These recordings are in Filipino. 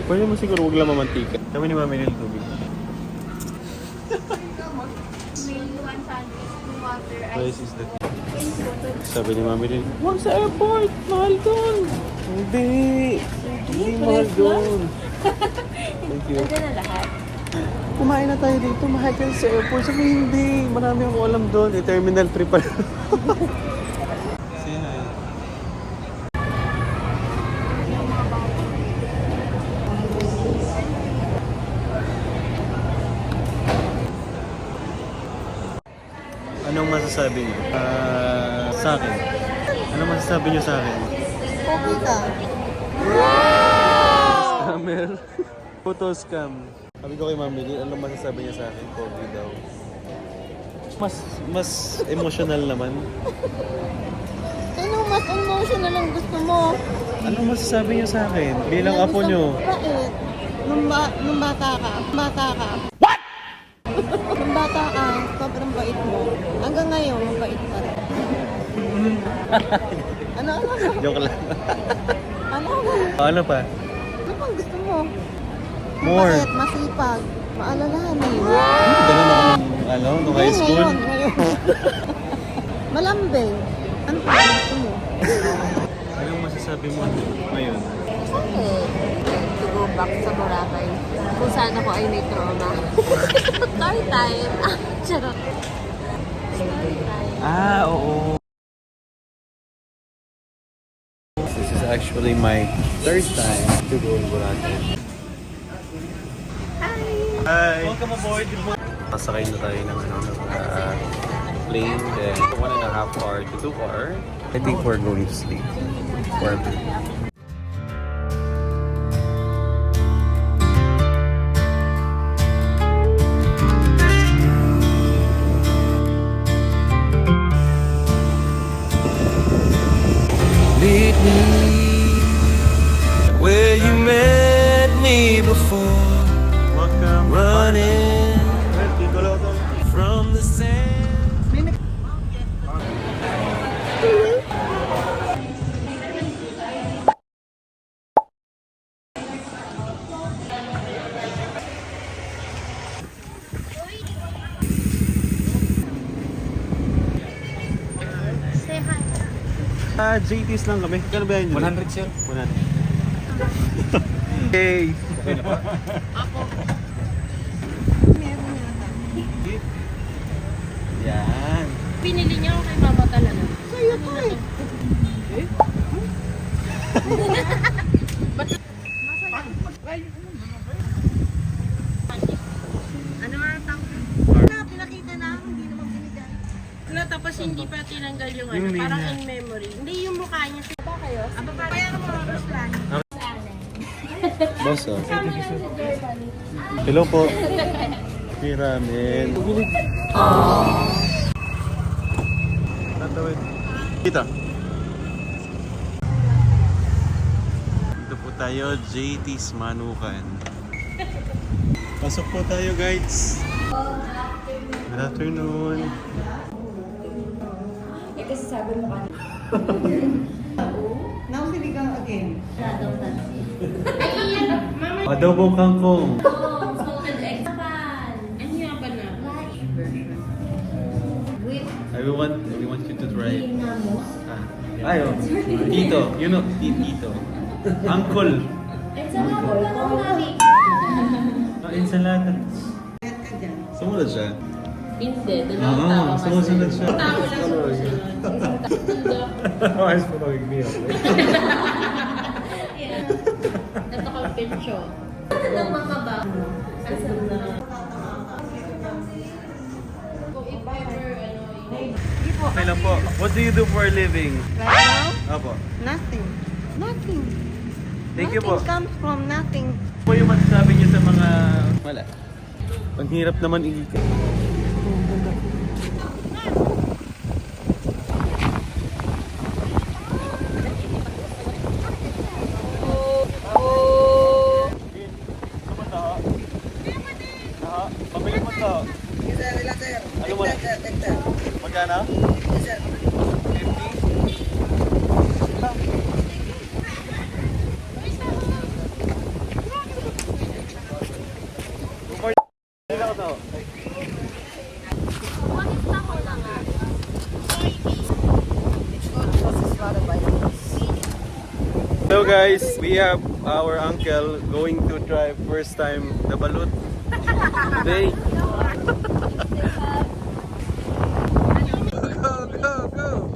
Pwede mo siguro huwag lang mamantika. Kami ni Mami nila tubig. Price is the sabi ni Mami nila, huwag sa airport! Mahal doon! Hindi! Hindi mahal doon! Thank you. Nandiyan na lahat. Kumain na tayo dito, mahal kayo sa airport. Sabi hindi, marami akong alam doon. Terminal 3 pa. Say hi. Anong masasabi niyo? Sa akin. Anong masasabi niyo sa akin? Okay ka. Scammer. Photo scam. Sabi ko kay Mami, anong masasabi niya sa akin? Pogi daw. Mas emotional naman. Ano mas emotional ang gusto mo? Anong masasabi niyo sa akin? Bilang apo niyo. Bakit? Nung bata ka. What? Nung bata ka, sobrang bait mo. Hanggang ngayon, mabait ka rin. Ano? Joke lang. Ano? Ano pa? Ano pang gusto mo? More. Mabait, masipag, maalalahanin. Ganun ako nung high school. Ngayon. Malambing. Ano pang gusto mo? Anong masasabi mo ngayon? To go back sa Boracay. Kung saan ako ay may trauma. Story time. Charot. Story time. Oo. This is actually my third time to go in Boracay. Hi! Welcome aboard! Pasakay na tayo ng plane, then 1.5 hour to 2 hour. I think we're going to sleep. For a bit. Meet me where you met me before. Welcome. Running from the sand. JT's lang kami. Kano ba yun? 100 sir. 100. Hey! Yan. Pinili niya ako kay mama talaga. Sa'yo to eh. Ano nga ang tawag? Pinakita na, hindi naman binigay. Wala, tapos hindi pa tinanggal yung ano, parang in memory. Hindi yung mukha niya. Ba kayo? Aba, parang mo Ruslan. Boss, oh. Hello po. Ramen. Tatawid. Kita. Dito po tayo, JT's Manukan. Pasok po tayo, guys. Good afternoon. Kasi sabi mo ka. Now, siligang again. Adobo kangkong. Salted egg. Ano yung ba na? Light version. With I want you to try. ginamos. Ayo. Tito. You know, Tito. Uncle. And sa mga pagkakamari. Ensalada. Kaya ka dyan. Sumunod siya. Hindi, dalawang tao kasi. Sumusunod siya. Tao lang sumusunod. Ayos po tawag niya. Yeah. Ito kang pincho. Ito lang mga ba? Asa na? Kung if ever, Okay lang po. What do you do for a living? Right now, Apo. nothing. Nothing. Thank you po. Nothing comes from nothing. Ano po yung masasabi niyo sa mga... Wala. Ang hirap naman i-ikat. Pabili mo to. Ano mo? Magkano? 50? Guys, we have our uncle going to try first time the balut today. Go, go, go!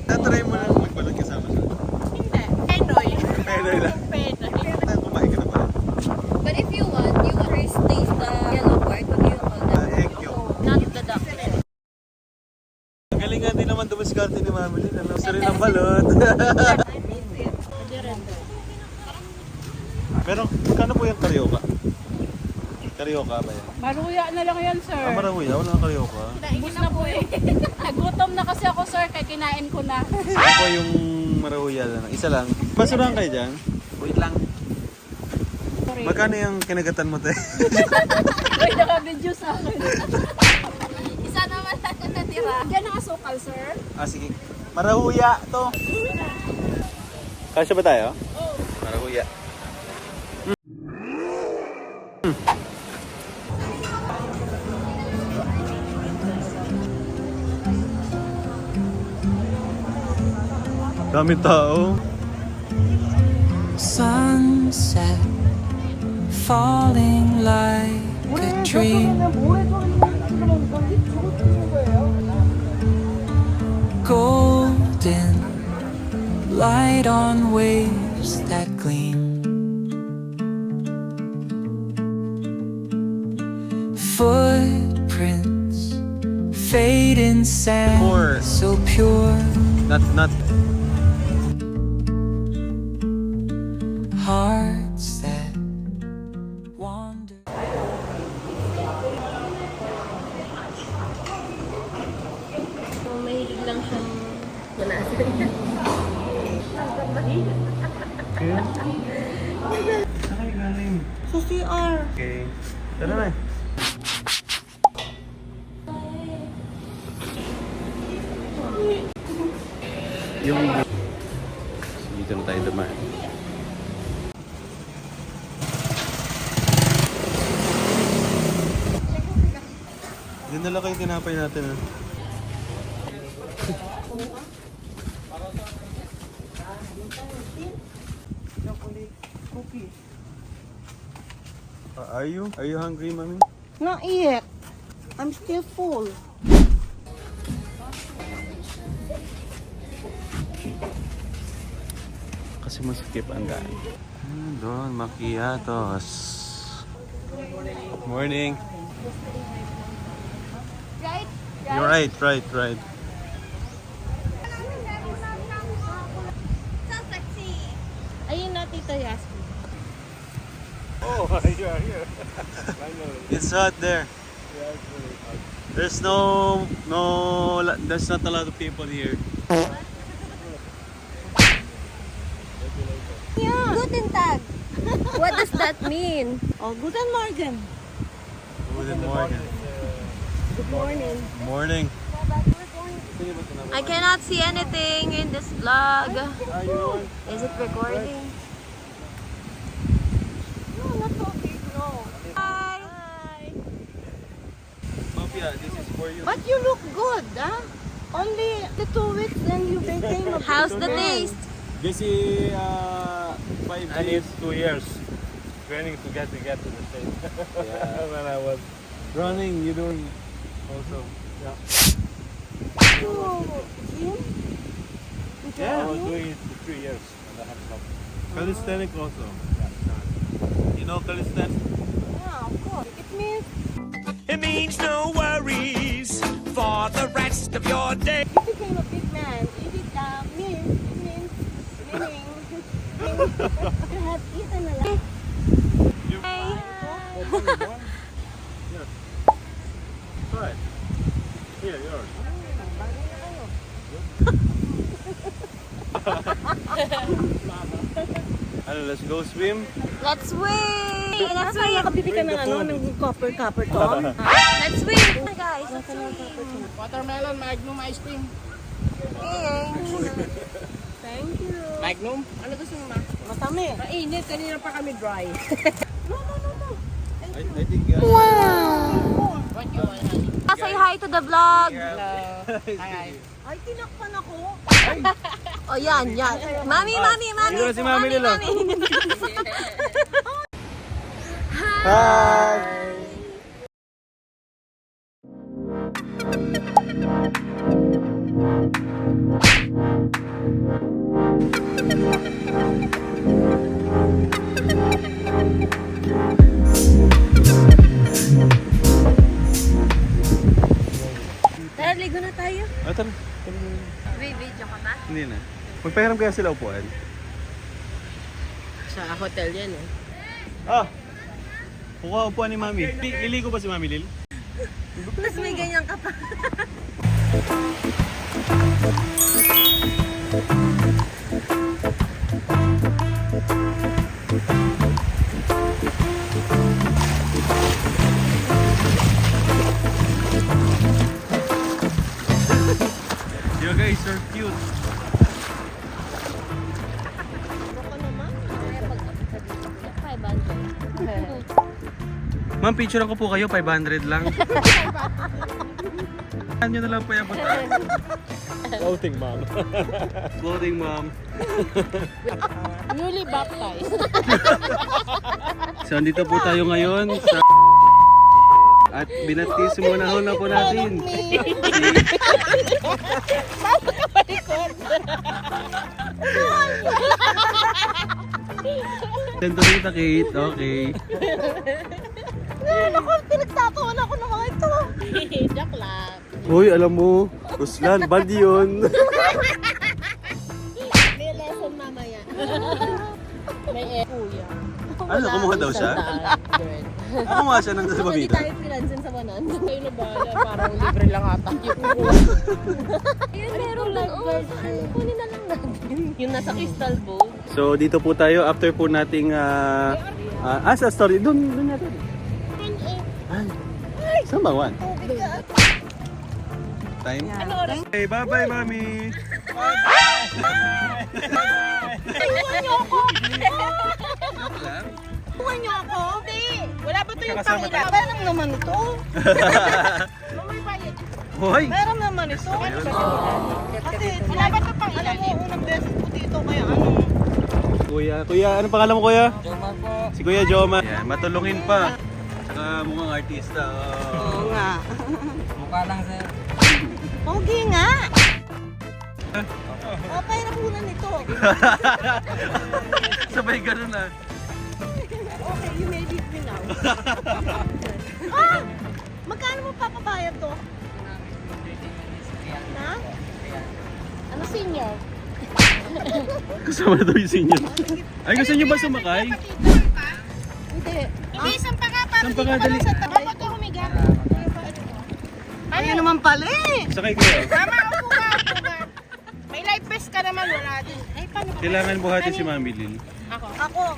Tatry mo lang magbalut kasama siya. Penoy. Pwede lang. Kumain ka na ba? But if you want, you first taste the yellow part. What do you call that? Thank you. Not the duck. Galingan din naman dumiskarte ni Mami Lynn. Alam sa rin ang balot. Pero, kano po yung karyoka? Karyoka ba yan? Maruya na lang yan, sir. Marahuya, wala kang karyoka. Ubus na po eh. Nagutom na kasi ako, sir, kaya kinain ko na. Ano po yung marahuya lang? Isa lang. Basurahan kayo dyan? Wait lang. Magkano yung kinagatan mo, te? Uy, naka-video sa akin. Isa naman lang na natira. Yan ang asukal, sir. Ah, sige. Marahuya to. Kasya ba tayo? Oo. Marahuya. Dami tao. Sunset falling like a dream. Golden light on waves that gleam. Footprints fade in sand, Poor. so pure. Not. Hearts that wander. So, mahilig lang siyang punasan. Ay, galing. Sa CR. Okay. Tara na. Yung... Dito na tayo dumaan. Yun na lang kayo tinapay natin, ha? Are you? Are you hungry, Mami? Not yet. I'm still full. Kasi masikip ang gaan. Doon, macchiatos. Morning. Right? You're right. So sexy. Ayun na, Tita Yasmin. Oh, you are here. It's hot there. There's there's not a lot of people here. Yeah. Guten Tag. What does that mean? Oh, guten Morgen. Good morning. Good morning. Morning. I cannot see anything in this vlog. Is it recording? No, not so big, no. Hi. Mafia, this is for you. But you look good, huh? Only the 2 weeks then you became a How's the big man. taste? This is 5 I need 2 years training to get to the state. Yeah. When I was Running, you doing also. You gym? I was doing it for 3 years and I have stopped. Calisthenic also. You know calisthenics? Yeah, of course. It means It means no worries for the rest of your day. you became a big man. It means meaning you have eaten a lot. Try. Here, yours. Ano, let's go swim? Let's swim! Let's Kaya swim! nakabili ka ng ng copper tom. Let's swim! Guys, let's swim! Watermelon, Magnum ice cream. Thank you. Magnum? Ano gusto mo, ma? Matami. Mainit, kanina pa kami dry. No. I think What you want, honey? Say hi to the vlog. Ay, tinakpan ako. Oh, yan. Mami. Dito na si Mami nila. Mami. Hi! Tara, ligo na tayo. Tara. Video ka ba? Hindi na. Magpahiram kaya sila upuan? Sa hotel yan eh. Ah! Kuha upuan ni Mami. Liligo ba si Mami Lil? Tapos may ganyan ka pa. You guys are cute. Ma'am, picture ko po kayo, 500 lang. Ano na lang po yung Floating mom. Clothing, ma'am. Newly baptized. So, andito po tayo ngayon sa... At binatismo na po natin. Sentorita Kate, okay. Ako, pinagtatawa na ako ng mga ito. Joke lang. Hoy, alam mo, Ruslan, bad yun. May lesson mamaya. May kuya. Ano, kumuha daw siya? Girl. Kumuha siya ng salbabida. Pinansin sa banan. Kayo na bahala. Parang libre lang ata. Ayun, meron lang. Kunin na lang natin. Yung nasa crystal bowl. So, dito po tayo after po nating... sa story, doon natin. Ay, saan ba, Juan? Time? Okay, bye-bye, Mami! Tuwan niyo ako? Hindi. Wala ba ito yung Kasama pangila? Meron naman ito. Hoy! Meron naman ito. Kasi, wala ba ito pang alam mo, unang beses ko dito kaya ano. Kuya, anong pangalan mo, Kuya? Jomar po. Si Kuya Jomar. Yan, matulungin pa. Saka mukhang artista. Oo nga. Mukha lang sir. Pogi nga. O, pahirapunan ito. Sabay ganun ah. Okay, you may leave me now. Magkano mo papabayad to? Na? Ano senior? Kasama na daw yung senior. Ay, gusto nyo ba sumakay? Hindi. Hindi, sampa ka para Sampa ka, dali. Dapat ka humiga. Ayun naman pala eh. Sakay kayo. Tama, upo ka. May life vest ka naman, wala din. Ay, paano ba? Kailangan buhatin si Mami Lil. Ako.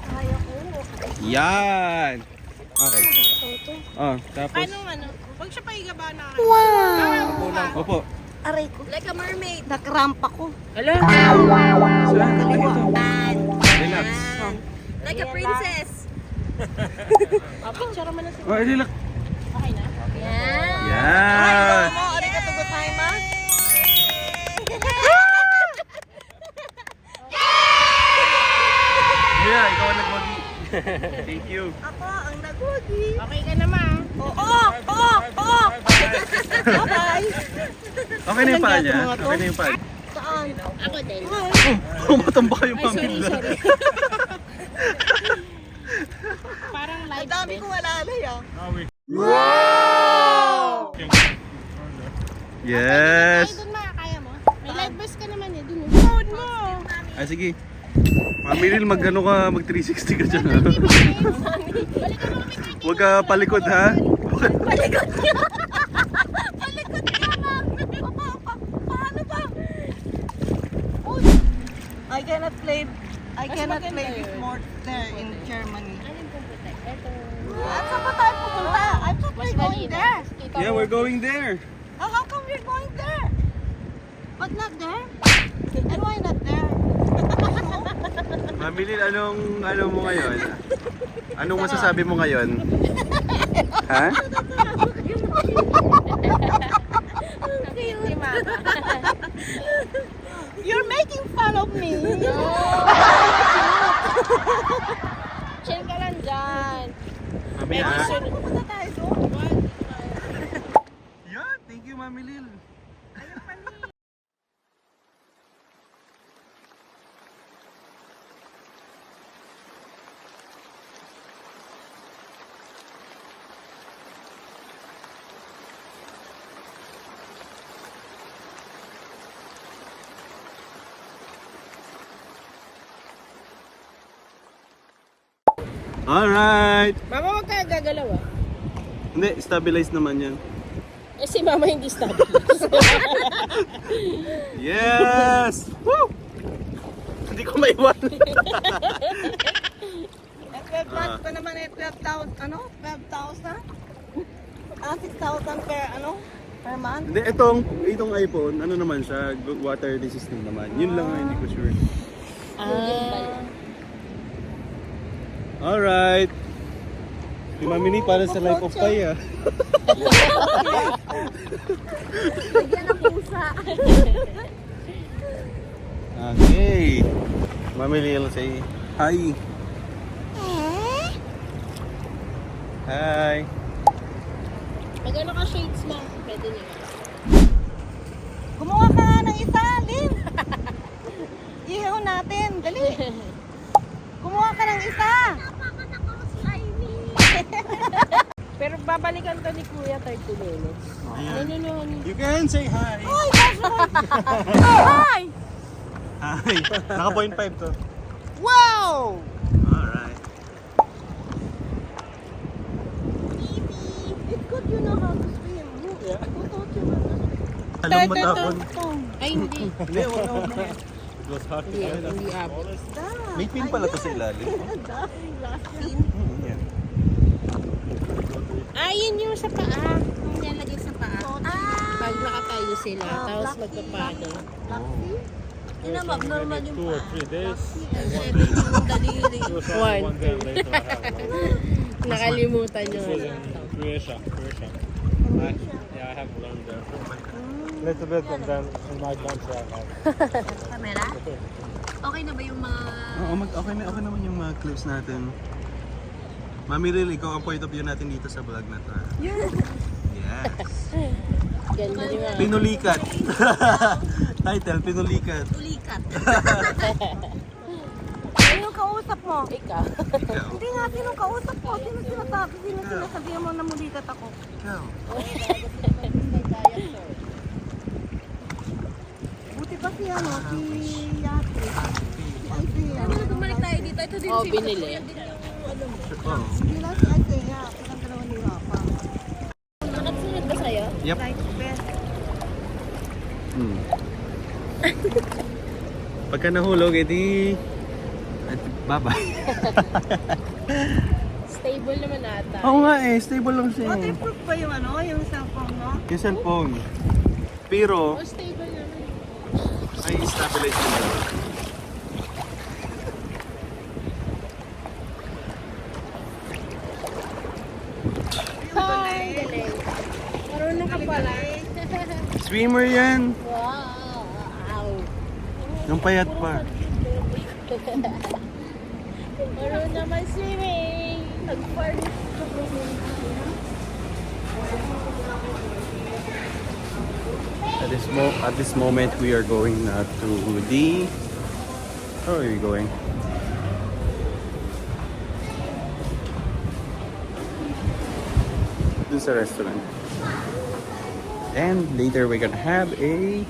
Kaya ko. Yan! Okay. Oh, tapos. Paano ano? Huwag siya pahiga ba na? Wow! Opo. Aray ko. Like a mermaid. Nakramp ako. Hala? Saan? Dito. Relax. Like a princess. Picture mo na si... Oh, relax. Okay na? Yan. Yan! Mo, arigato gozaimasu. Yeah, ikaw ang nag-wagi. Thank you. Ako ang nagwagi. Okay ka naman. Oo. Bye-bye. Okay na yung paa niya? Okay na yung paa. Saan? Ako din. Oh, matamba yung Mami Lil. Parang Ang live dami vest. kong alalay ah. Yes! Ay, dun makakaya mo. May live vest ka naman eh. Dun. Phone mo. Ah, sige. Mami Lil, mag-ano ka, mag-360 ka dyan. Balik ka mo kami. Huwag ka palikod ha. Palikod niya, ma'am. Paano ba? Oh, I cannot play this more there in Germany. Anong pupunta? Ito. Saan ba tayo pupunta? I thought Mas we're going malinis. there. Kita Yeah, mo. we're going there. Oh, how come we're going there? But not there? And why not there? Mami Lil, ano mo ngayon? Anong masasabi mo ngayon? Ha? Si Mama. You're making fun of me. Chill ka lang dyan. Mami ha? Punta tayo doon. Yeah, thank you Mami Lil. Alright! Mama, huwag kaya gagalaw ah. Hindi, stabilize naman yan. Eh si Mama hindi stable. Yes! Woo! Hindi ko maiwan. 12 months pa naman 12,000, ano? 12,000? 6,000 per month? Hindi, itong iPhone, ano naman siya, water resistant naman. Yun lang nga, hindi ko sure. Alright. Si Mami ni para sa Life of Pi ah. Bigyan ng pusa. Okay. Mami Lil say hi. Hi. Pag ano ka shades mo, pwede niya. Gumawa ka nga ng isa, Lin! Ihaw natin, dali! Gumawa ka ng isa! Pero babalikan to ni Kuya 30 minutes. Ano? You can say hi. Uy, Hi! Hi. Naka 0.5 to. Wow! Alright. It's good you know how to swim. Yeah. Who taught you how to swim? Alam mo tapon. Ay, hindi. Hindi, wala. It was hard to Hindi, find hindi us. abot. May pin pala to sa ilalim. Yan. Ah, yun yung sa paa. Yung nilalagay sa paa. Pag nakatayo sila, tapos magpapano. Yun na, abnormal yung 2 or 3 days. yung daliri. It was only one day later I had one. Nakalimutan nyo. This was in Croatia. I have learned there. Little bit and then in my country I have. Camera? Okay na ba yung mga... Oo, okay naman yung mga clips natin. Mami Lil, ikaw ang point of view natin dito sa vlog na to. Yes. Ganda di ba? Pinulikat. Title, Pinulikat. Tulikat. Sino kausap mo? Ikaw. Ikaw. Hindi nga, sino kausap mo? Sino sinasabihan mo na mulikat ako? Ikaw. Buti pa si Yati. Si Isaiah. Bumalik tayo dito. Ito din binili. Oh. Hindi lang si Isaiah. Ilang dalawa nirapan. Nakasunod ba sa'yo? Yep. Like best. Pagka nahulog, edi... Bye-bye. Stable naman ata. Oo nga eh, stable lang siya. Waterproof ba yung yung cellphone mo? Yung cellphone. Pero, Oh, stable naman. ay stabilize mo. Hi! Galing. Marunong ka pala. Swimmer yan. Wow! Yung payat pa. Marunong naman swimming. Nag-farm. At this moment, we are going to the... Where are we going? Dun sa restaurant. And later, we're gonna have a...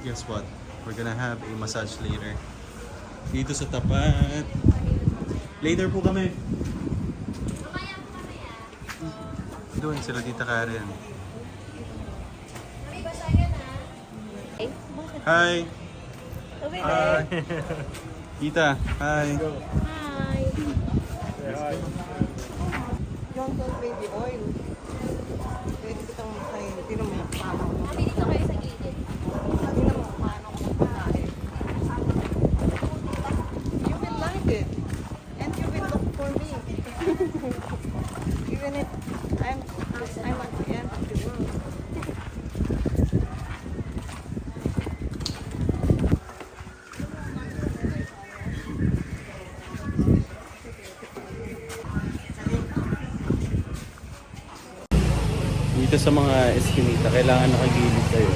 Guess what? We're gonna have a massage later. Dito sa tapat. Later po kami. Doon sila Tita Karen. Hi. Hi. Tita, hi. Hi! Johnson baby oil. Pwede kitang makain. Tinan mo paano ko. Kami dito kayo sa gilid. Tinan mo paano ko makain. You will like it. And you will look for me. Even if dito sa mga eskinita, kailangan nakagilid kayo.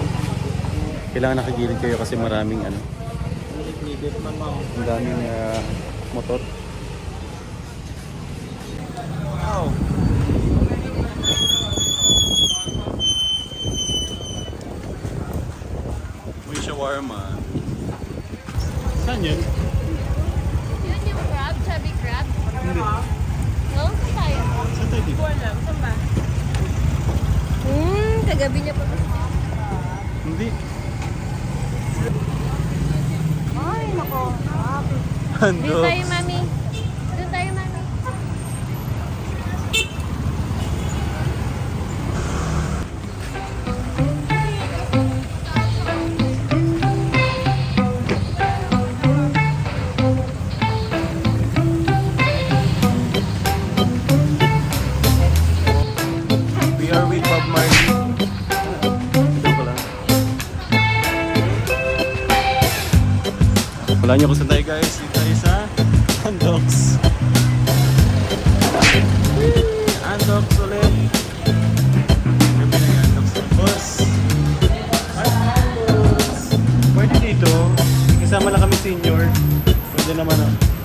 Kailangan nakagilid kayo kasi maraming ano. Ang daming motor. Wow. May shawarma. Saan yun? Yun yung crab, chubby crab. Hindi. No? Saan tayo? Saan tayo dito? Saan ba? Kagabi niya pa. Hindi. Ay, nako. Doon tayo, mami. Doon tayo, mami. We are with Bob Marley. Ito ko lang. Wala niyo kung saan tayo guys. Dito tayo sa Andox. Andox ulit. Gabi na yung Andox. Boss. Andox. Pwede dito. Kasama lang kami senior. Pwede naman ah.